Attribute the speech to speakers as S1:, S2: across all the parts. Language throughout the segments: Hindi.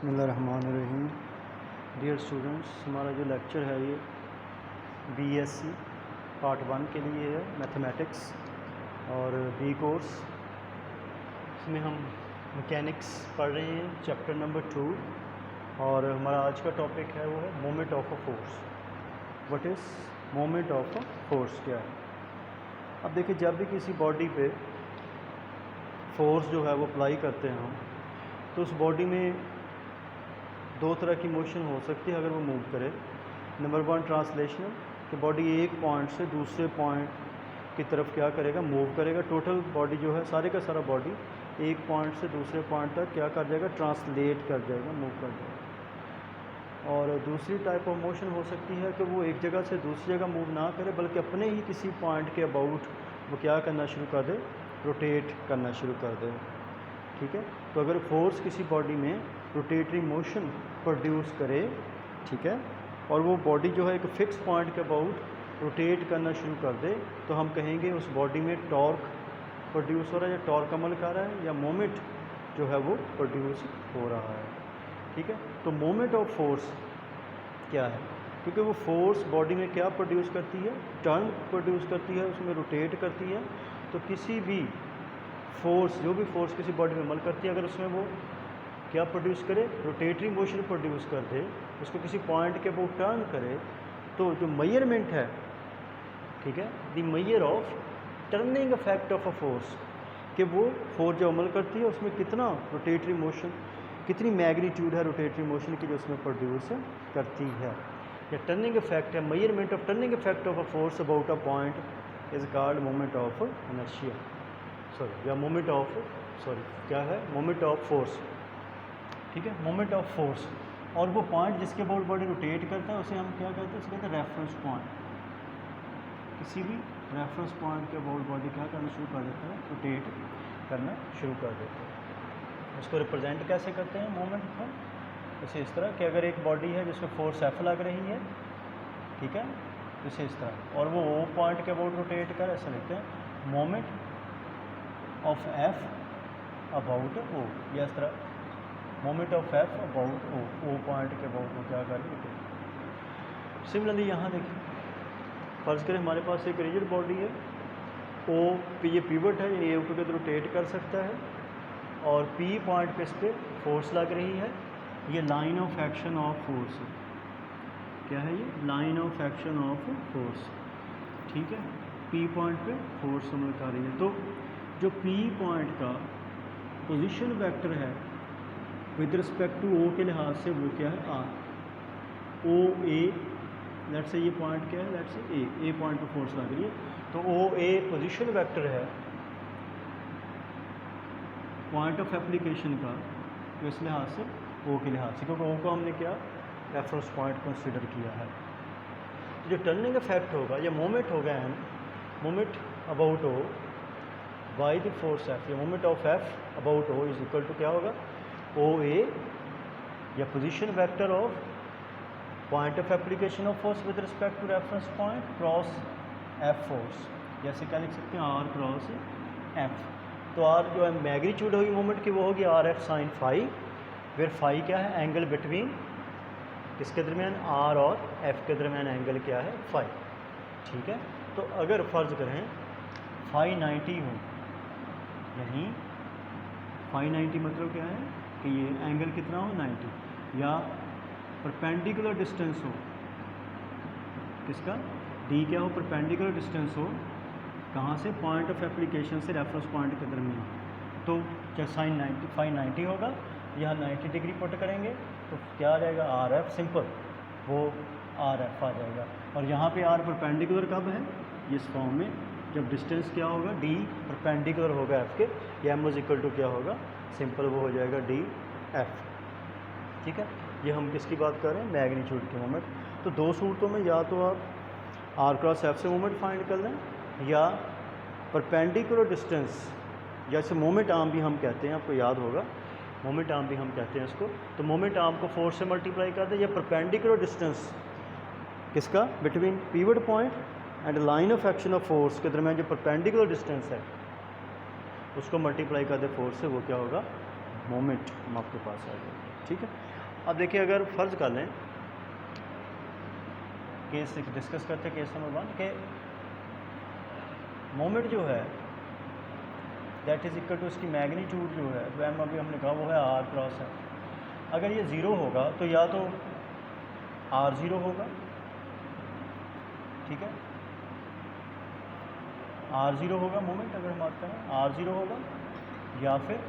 S1: बिस्मिल्लाहिर्रहमानिर्रहीम। डियर स्टूडेंट्स, हमारा जो लेक्चर है ये बीएससी पार्ट 1 के लिए है, मैथमेटिक्स और बी कोर्स। इसमें हम मैकेनिक्स पढ़ रहे हैं, चैप्टर नंबर 2, और हमारा आज का टॉपिक है वो है moment of a force. What is moment of a force, क्या है? अब देखिए, जब भी किसी बॉडी पे फोर्स जो है वो अप्लाई करते हैं हम, तो उस बॉडी में दो तरह की मोशन हो सकती है अगर वो मूव करे। नंबर 1 ट्रांसलेशनल, कि बॉडी एक पॉइंट से दूसरे पॉइंट की तरफ क्या करेगा, मूव करेगा। टोटल बॉडी जो है, सारे का सारा बॉडी एक पॉइंट से दूसरे पॉइंट तक क्या कर जाएगा, ट्रांसलेट कर जाएगा, मूव कर जाएगा। और दूसरी टाइप ऑफ मोशन हो सकती है कि वो एक जगह से दूसरी जगह मूव ना करे, बल्कि अपने ही किसी पॉइंट के अबाउट वो क्या करना शुरू कर दे, रोटेट करना शुरू कर दे। ठीक है, तो अगर फोर्स किसी बॉडी में रोटेटरी मोशन प्रोड्यूस करे, ठीक है, और वो बॉडी जो है एक फ़िक्स पॉइंट के अबाउट रोटेट करना शुरू कर दे, तो हम कहेंगे उस बॉडी में टॉर्क प्रोड्यूस हो रहा है, या टॉर्क अमल कर रहा है, या मोमेंट जो है वो प्रोड्यूस हो रहा है। ठीक है, तो मोमेंट ऑफ फोर्स क्या है? क्योंकि वो फोर्स बॉडी में क्या प्रोड्यूस करती है, टर्न प्रोड्यूस करती है, उसमें रोटेट करती है। तो किसी भी फोर्स, जो भी फोर्स किसी बॉडी में अमल करती है, अगर उसमें वो क्या प्रोड्यूस करे, रोटेटरी मोशन प्रोड्यूस कर दे, उसको किसी पॉइंट के वो टर्न करे, तो जो मेजरमेंट है, ठीक है, the measure of turning effect of a force, कि वो फोर्स जो अमल करती है उसमें कितना रोटेटरी मोशन, कितनी मैग्नीट्यूड है रोटेटरी मोशन की जो उसमें प्रोड्यूस करती है, या टर्निंग इफेक्ट है। Measurement of turning effect of a force about a point is called moment of inertia, या मोमेंट ऑफ, क्या है, मोमेंट ऑफ फोर्स। ठीक है, मोमेंट ऑफ फोर्स। और वो पॉइंट जिसके अबाउट बॉडी रोटेट करता है उसे हम क्या कहते हैं, उसे कहते हैं रेफरेंस पॉइंट। किसी भी रेफरेंस पॉइंट के अबाउट बॉडी क्या करना शुरू कर देता है, रोटेट करना शुरू कर देता है। उसको रिप्रेजेंट कैसे करते हैं मोमेंट को? जैसे इस तरह कि अगर एक बॉडी है जिसमें फोर्स एफ लग रही है, ठीक है, जैसे इस तरह, और वो ओ पॉइंट के अबाउट रोटेट कर, ऐसा लिखते हैं moment of F about O, या इस तरह moment of F about O, O point के अबाउट वो क्या कर रही है। सिमिलरली यहाँ देखिए, फर्ज करें हमारे पास एक रिजिड बॉडी है, ओ पे ये पिवट है, यानी ए के अंदर रोटेट कर सकता है, और पी पॉइंट पे इस पर फोर्स लग रही है। ये line of action of force है। क्या है ये? Line of action of force. ठीक है, पी पॉइंट पे फोर्स अमल कर रही है। तो जो पी पॉइंट का पोजीशन वेक्टर है विद रिस्पेक्ट टू ओ के लिहाज से, वो क्या है, आर। ओ ए, लेट से ये पॉइंट क्या है, लेट से ए पॉइंट पे फोर्स लग रही है, तो ओ ए पोजीशन वेक्टर है पॉइंट ऑफ एप्लीकेशन का, तो इस लिहाज से ओ के लिहाज से, क्योंकि ओ को हमने क्या रेफरेंस पॉइंट कंसिडर किया है। तो जो टर्निंग इफेक्ट होगा या मोमेंट होगा, an moment about O by the force F, या moment of F about O is equal to क्या होगा, ओ ए, या position vector of point of application of force with respect to reference point cross F force. जैसे क्या लिख सकते हैं, आर क्रॉस एफ। तो आर जो है मैग्नीट्यूड होगी मोमेंट की, वो होगी आर एफ साइन फाई, फिर फाई क्या है, एंगल बिटवीन किसके दरमियान, आर और एफ के दरमियान एंगल क्या है, फाई। ठीक है, तो अगर फ़र्ज़ करें फाई 90 हो, यानी फाई 90 मतलब क्या है कि ये एंगल कितना हो, 90, या परपेंडिकुलर डिस्टेंस हो, किसका, डी क्या हो, परपेंडिकुलर डिस्टेंस हो, कहाँ से, पॉइंट ऑफ एप्लीकेशन से रेफरेंस पॉइंट के दरमियान, तो क्या साइन 90 फाई 90 होगा, यहाँ 90 डिग्री पुट करेंगे तो क्या आ जाएगा, आर एफ, सिंपल वो आर एफ आ जाएगा। और यहाँ पे आर परपेंडिकुलर कब है, इस फॉर्म में, जब डिस्टेंस क्या होगा, डी परपेंडिकुलर होगा एफ के, या एम इज इक्वल टू क्या होगा, सिंपल वो हो जाएगा डी एफ। ठीक है, ये हम किसकी बात कर रहे हैं, मैग्नीट्यूड के मोमेंट। तो दो सूरतों में, या तो आप आर क्रॉस एफ से मोमेंट फाइंड कर लें, या परपेंडिकुलर डिस्टेंस, जैसे मोमेंट आर्म भी हम कहते हैं, आपको याद होगा, मोमेंट आर्म भी हम कहते हैं इसको। तो मोमेंट आर्म को फोर्स से मल्टीप्लाई कर दें, या परपेंडिकुलर डिस्टेंस किसका, between pivot point and line of action of force के दरमियान जो परपेंडिकुलर डिस्टेंस है उसको मल्टीप्लाई कर दे फोर्स से, वो क्या होगा, मोमेंट हम आपके पास आ जाएगा। ठीक है, अब देखिए, अगर फ़र्ज़ कर लें, केस डिस्कस करते हैं केस नंबर 1 के मोमेंट जो है दैट इज़ इक्वल टू इसकी मैग्नीट्यूड जो है वो अभी हमने कहा वो है आर क्रॉस है। अगर ये ज़ीरो होगा तो या तो आर ज़ीरो होगा, ठीक है, आर ज़ीरो होगा मोमेंट, अगर हम बात करें आर ज़ीरो होगा, या फिर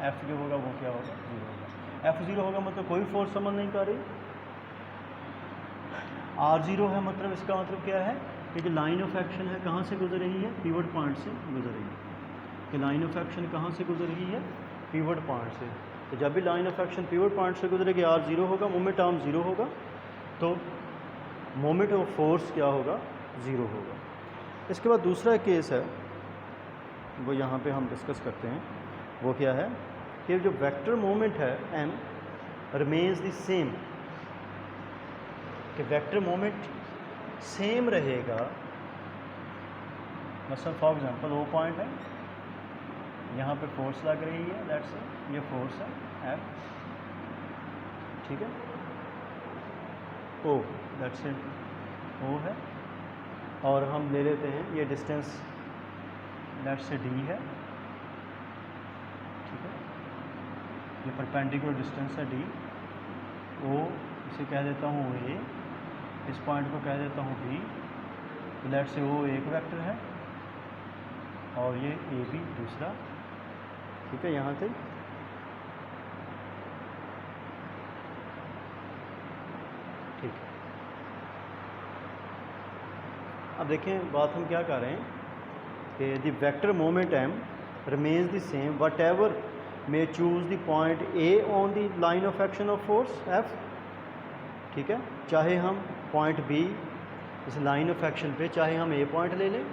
S1: एफ़ जो होगा वो क्या होगा, ज़ीरो होगा। एफ़ ज़ीरो होगा मतलब कोई फोर्स समझ नहीं कर रही, आर ज़ीरो है मतलब इसका मतलब क्या है कि जो लाइन ऑफ एक्शन है कहाँ से गुजर रही है, पिवट पॉइंट से गुजर रही है। कि लाइन ऑफ एक्शन कहाँ से गुजर रही है, पिवट पॉइंट से। तो जब भी line of action pivot point से गुजरेगी आर ज़ीरो होगा, मोमेंट आर्म ज़ीरो होगा, तो मोमेंट ऑफ फोर्स क्या होगा, ज़ीरो होगा। इसके बाद दूसरा केस है वो यहाँ पे हम डिस्कस करते हैं, वो क्या है कि जो वेक्टर मोमेंट है एम रिमेन्स द सेम, कि वेक्टर मोमेंट सेम रहेगा। मतलब फॉर एग्जांपल वो पॉइंट है, यहाँ पे फोर्स लग रही है, दैट्स ये फोर्स है एफ, ठीक है, ओ दैट्स इट ओ है, और हम ले लेते हैं ये डिस्टेंस लेट्स से डी है, ठीक है, ये परपेंडिकुलर डिस्टेंस है डी, ओ इसे कह देता हूँ ए, इस पॉइंट को कह देता हूँ बी, तो लेट से ओ एक वेक्टर है और ये ए बी दूसरा, ठीक है, यहाँ से ठीक है। अब देखें बात हम क्या कर रहे हैं कि the vector moment M remains the same whatever may choose the point A on the line of action of force F, ठीक है, चाहे हम पॉइंट बी इस लाइन ऑफ एक्शन पे चाहे हम ए पॉइंट ले लें,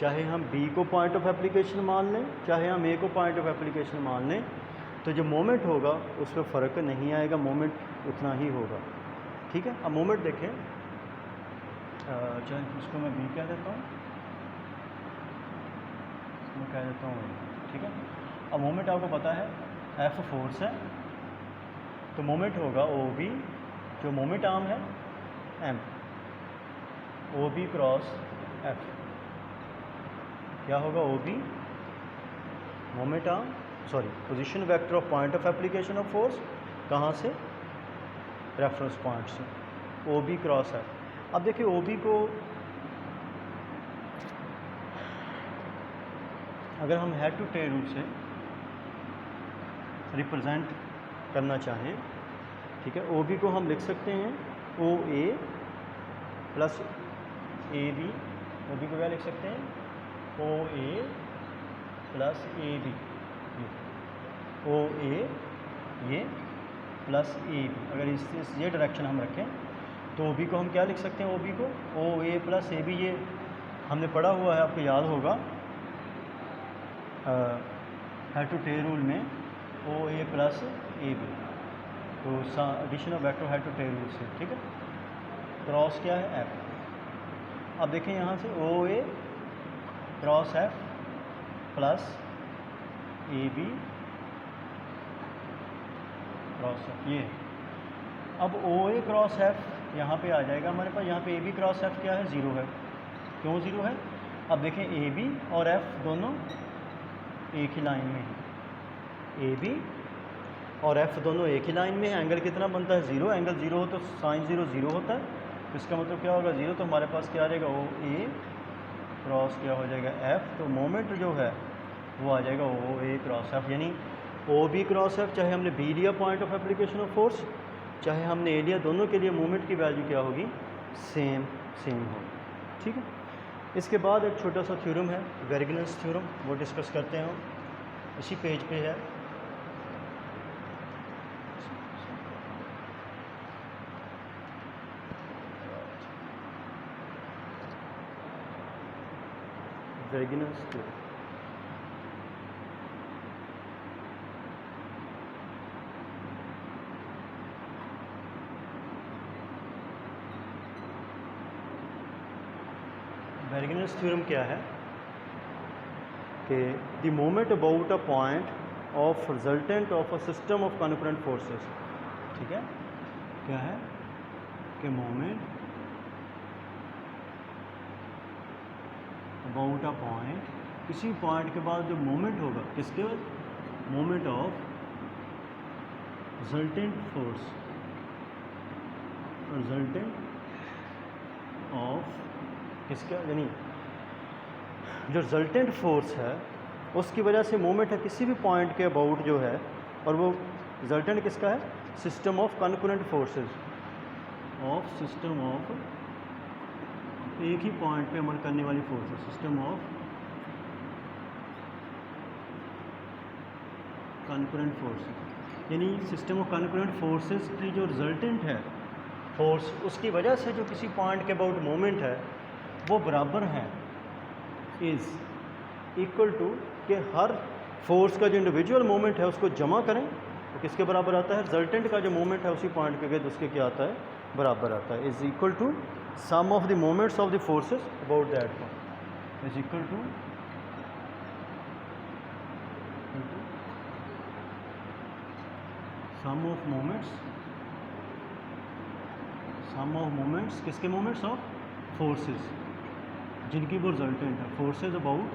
S1: चाहे हम बी को पॉइंट ऑफ एप्लीकेशन मान लें, चाहे हम ए को पॉइंट ऑफ एप्लीकेशन मान लें, तो जो मोमेंट होगा उस पर फ़र्क नहीं आएगा, मोमेंट उतना ही होगा, ठीक है। अब मोमेंट देखें, चाहे इसको मैं बी कह देता हूँ, इसको कह देता हूँ, ठीक है। अब मोमेंट आपको पता है एफ फोर्स है, तो मोमेंट होगा ओ बी, जो मोमेंट आर्म है M, O B cross F, क्या होगा O B moment arm sorry position vector of point of application of force, कहाँ से, रेफरेंस पॉइंट से, ओ बी क्रॉस एफ। अब देखिए ओ बी को अगर हम हेड टू टेल रूल से रिप्रेजेंट करना चाहें, ठीक है, ओ बी को हम लिख सकते हैं O A plus A B, O B को क्या लिख सकते हैं, O A plus A B, ओ ए ये प्लस ए बी, अगर इस ये डायरेक्शन हम रखें तो ओ बी को हम क्या लिख सकते हैं, ओ बी को ओ ए प्लस ए बी, ये हमने पढ़ा हुआ है, आपको याद होगा हेड टू टेल रूल में O A plus A B, तो addition of vector head to tail rule से, ठीक है। क्रॉस क्या है एफ, अब देखें यहाँ से O A cross F plus A B cross F, ये अब ओ ए क्रॉस एफ यहाँ पे आ जाएगा हमारे पास, यहाँ पे ए बी क्रॉस एफ क्या है, ज़ीरो है, क्यों ज़ीरो है, अब देखें ए बी और एफ दोनों एक ही लाइन में है, ए बी और एफ दोनों एक ही लाइन में है, एंगल कितना बनता है, ज़ीरो, एंगल ज़ीरो हो तो साइन ज़ीरो ज़ीरो होता है, तो इसका मतलब क्या होगा ज़ीरो, तो हमारे पास क्या आ जाएगा ओ ए क्रॉस क्या हो जाएगा एफ, तो मोमेंट जो है वो आ जाएगा ओ ए क्रॉस एफ, यानी ओ बी क्रॉस एफ, चाहे हमने बी लिया point of application of force, चाहे हमने ए लिया, दोनों के लिए मोमेंट की वैल्यू क्या होगी, सेम होगी, ठीक है। इसके बाद एक छोटा सा थ्योरम है वेर्गेन्स थ्योरम, वो डिस्कस करते हैं हम, इसी पेज पे है, वेर्गेन्स थ्योरम। वेर्गेन्स थ्योरम क्या है कि the moment about a point of resultant of a system of concurrent forces, ठीक है, क्या है कि मोमेंट अबाउट अ पॉइंट, किसी पॉइंट के बाद जो मोमेंट होगा, किसके बाद, moment of resultant force, resultant of किसका, यानी जो रिजल्टेंट फोर्स है उसकी वजह से मोमेंट है किसी भी पॉइंट के अबाउट जो है, और वो रिजल्टेंट किसका है, system of concurrent forces, of system of एक ही पॉइंट पे अमल करने वाली forces, system of concurrent forces, यानी सिस्टम ऑफ कॉन्करेंट फोर्सेस की जो रिजल्टेंट है फोर्स, उसकी वजह से जो किसी पॉइंट के अबाउट मोमेंट है वो बराबर है, इज़ इक्वल टू कि हर फोर्स का जो इंडिविजुअल मोमेंट है उसको जमा करें तो किसके बराबर आता है, रिजल्टेंट का जो मोमेंट है उसी पॉइंट के गए उसके क्या आता है, बराबर आता है, is equal to sum of the moments of the forces about that point, is equal to sum of moments किसके मोमेंट्स ऑफ फोर्सेस जिनकी वो रिजल्टेंट है, फोर्सेस अबाउट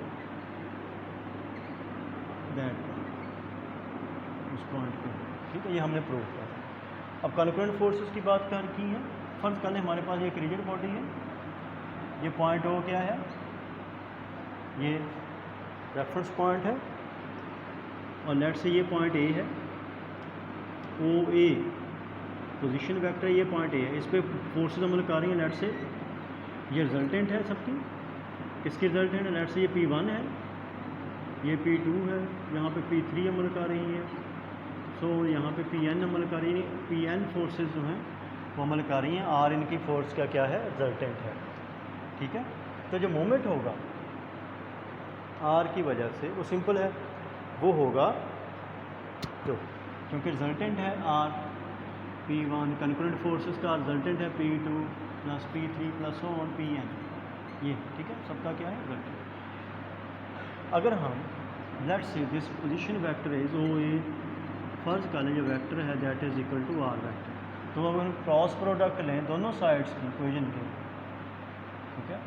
S1: दैट उस पॉइंट पे, ठीक है, ये हमने प्रूव किया। अब कॉन्करेंट फोर्सेस की बात कर की है, फर्ज कर लें हमारे पास एक रिजिड बॉडी है, ये पॉइंट ओ क्या है, ये रेफरेंस पॉइंट है, और लेट से ये पॉइंट ए है, ओ ए पोजीशन वेक्टर, ये पॉइंट ए है, इस पर फोर्सेस अमल कर रही हैं, लेट से ये रिजल्टेंट है सबकी, किसकी रिजल्टेंट है, लेट से ये P1 है, ये P2 है, यहाँ पे P3 अमल कर रही है, सो यहाँ पे Pn अमल कर रही है, Pn फोर्सेस जो हैं वो अमल कर रही हैं, आर इनकी फोर्स का क्या है, रिजल्टेंट है, ठीक है। तो जो मोमेंट होगा आर की वजह से वो सिंपल है, वो होगा तो क्योंकि रिजल्टेंट है आर, P1 कॉन्करेंट फोर्सेस का रिजल्टेंट है P2 plus P3 plus on Pn, ये ठीक है, सबका क्या है, रिजल्टेंट। अगर हम let say this position vector is O A, फर्ज कर लें जो वेक्टर है that is equal to R vector, तो अगर हम क्रॉस प्रोडक्ट लें दोनों साइड्स की इक्वेशन के, ठीक है,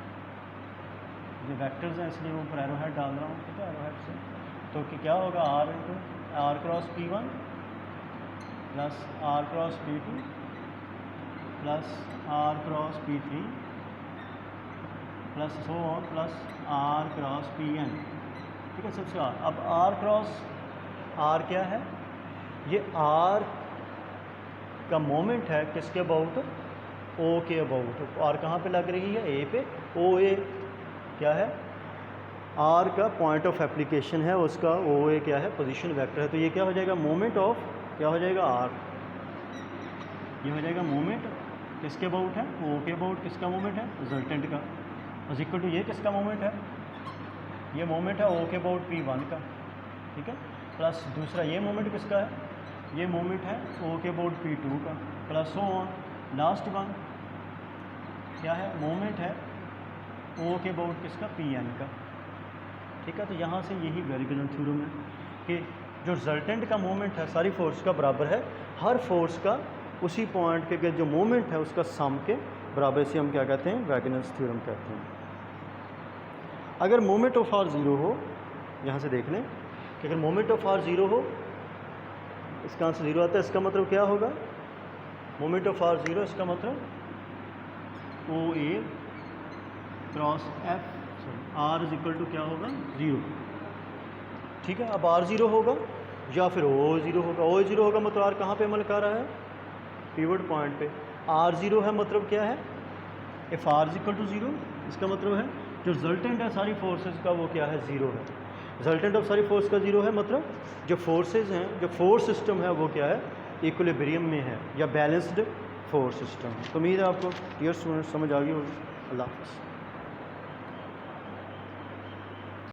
S1: ये वेक्टर्स हैं इसलिए वो ऊपर एरो हेड डाल रहा हूँ, ठीक है, एरो हेड से, तो कि क्या होगा R into R cross P1 plus R cross P2 plus R cross P3 plus so on plus R cross Pn, ठीक है, सबसे आर। अब आर क्रॉस आर क्या है, ये आर का मोमेंट है किसके अबाउट, ओ के अबाउट, आर कहाँ पे लग रही है, ए पे, ओ ए क्या है, आर का पॉइंट ऑफ एप्लीकेशन है उसका, ओ ए क्या है, पोजीशन वेक्टर है, तो ये क्या हो जाएगा, मोमेंट ऑफ क्या हो जाएगा, आर, ये हो जाएगा मोमेंट किसके अबाउट है, ओ के अबाउट, किसका मोमेंट है, रिजल्टेंट का, इज इक्वल टू ये किसका मोमेंट है, ये मोमेंट है ओ के अबाउट P1 का, ठीक है, प्लस दूसरा ये मोमेंट किसका है, ये मोमेंट है ओ के अबाउट P2 का, प्लस ऑन लास्ट वन क्या है, मोमेंट है ओ के अबाउट किसका, Pn का, ठीक है। तो यहाँ से यही वेरिएबल थ्योरम है कि जो रिजल्टेंट का मोमेंट है सारी फोर्स का बराबर है, हर फोर्स का उसी पॉइंट के जो मोमेंट है उसका सम के बराबर, से हम क्या कहते हैं, वैगनर्स थ्योरम कहते हैं। अगर मोमेंट ऑफ आर ज़ीरो हो, यहाँ से देख लें कि अगर मोमेंट ऑफ आर ज़ीरो हो, इसका आंसर ज़ीरो आता है, इसका मतलब क्या होगा, मोमेंट ऑफ आर ज़ीरो, इसका मतलब O A cross F, R is equal to क्या होगा, ज़ीरो, ठीक है। अब आर ज़ीरो होगा या फिर ओ ज़ीरो होगा, ओ ज़ीरो होगा मतलब आर कहाँ पे अमल कर रहा है, पिवट पॉइंट पे, आर ज़ीरो है मतलब क्या है, if R is equal to zero, इसका मतलब है जो रिजल्टेंट है सारी फोर्सेस का वो क्या है, ज़ीरो है, रिजल्टेंट ऑफ सारी फोर्स का ज़ीरो है, मतलब जो फोर्सेस हैं, जो फोर्स सिस्टम है वो क्या है, इक्विलिब्रियम में है या बैलेंस्ड फोर्स सिस्टम है। तो उम्मीद है आपको डियर स्टूडेंट समझ आ गई होगी। अल्लाह हाफ़िज़।